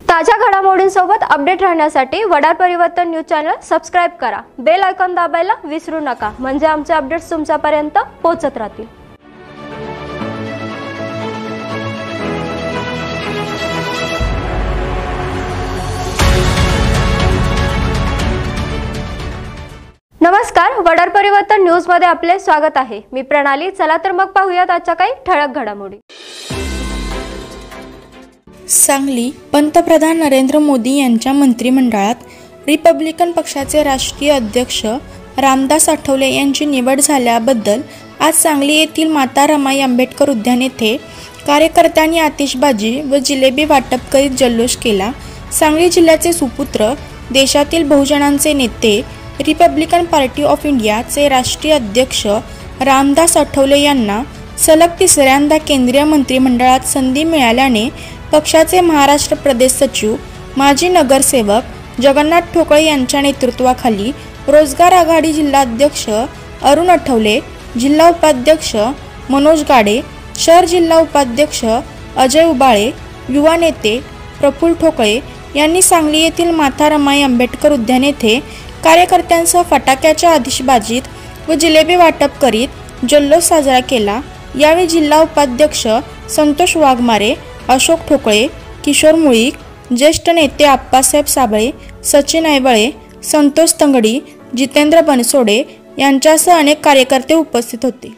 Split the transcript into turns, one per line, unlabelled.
ताज्या घडामोडींसोबत अपडेट राहण्यासाठी वडार परिवर्तन न्यूज चॅनल सबस्क्राइब करा। बेल आयकॉन दाबायला विसरू नका, म्हणजे आमचे अपडेट्स तुमच्यापर्यंत पोहोचत राहतील। नमस्कार, वडार परिवर्तन न्यूज मध्ये आपले स्वागत आहे। मी प्रणाली। चला तर मग पाहूयात आजच्या काही ठळक घडामोडी।
सांगली पंतप्रधान नरेंद्र मोदी यांच्या मंत्रिमंडळात रिपब्लिकन पक्षाचे राष्ट्रीय अध्यक्ष रामदास आठवले यांची निवड झाल्याबद्दल आज सांगली येथील माता रमाई आंबेडकर उद्यान येथे कार्यकर्त्यांनी आतिषबाजी व जिलेबी वाटप करीत जल्लोष केला। सांगली जिल्ह्याचे सुपुत्र, देशातील बहुजनांचे नेते, रिपब्लिकन पार्टी ऑफ इंडियाचे राष्ट्रीय अध्यक्ष रामदास आठवले यांना सलग तिसऱ्यांदा केंद्रीय मंत्रिमंडळात संधी मिळाल्याने पक्षाचे महाराष्ट्र प्रदेश सचिव, माजी नगरसेवक जगन्नाथ ठोकळे यांच्या नेतृत्वाखाली रोजगार आघाडी जिल्हाध्यक्ष अरुण आठवले, जिल्हा उपाध्यक्ष मनोज गाडे, शहर जिल्हा उपाध्यक्ष अजय उबाळे, युवा नेते प्रफुल्ल ठोकळे यांनी सांगली येथील माता रमाई आंबेडकर उद्यान येथे कार्यकर्त्यांसह फटाक्याच्या आतिषबाजीत व जिलेबी वाटप करीत जल्लोष साजरा केला। यावेळी जिल्हा उपाध्यक्ष संतोष वाघमारे, अशोक ठोकळे, किशोर मुळीक, ज्येष्ठ नेते आप्पासाहेब साबळे, सचिन ऐबळे, संतोष तंगडी, जितेंद्र बनसोडे यांच्यासह अनेक कार्यकर्ते उपस्थित होते।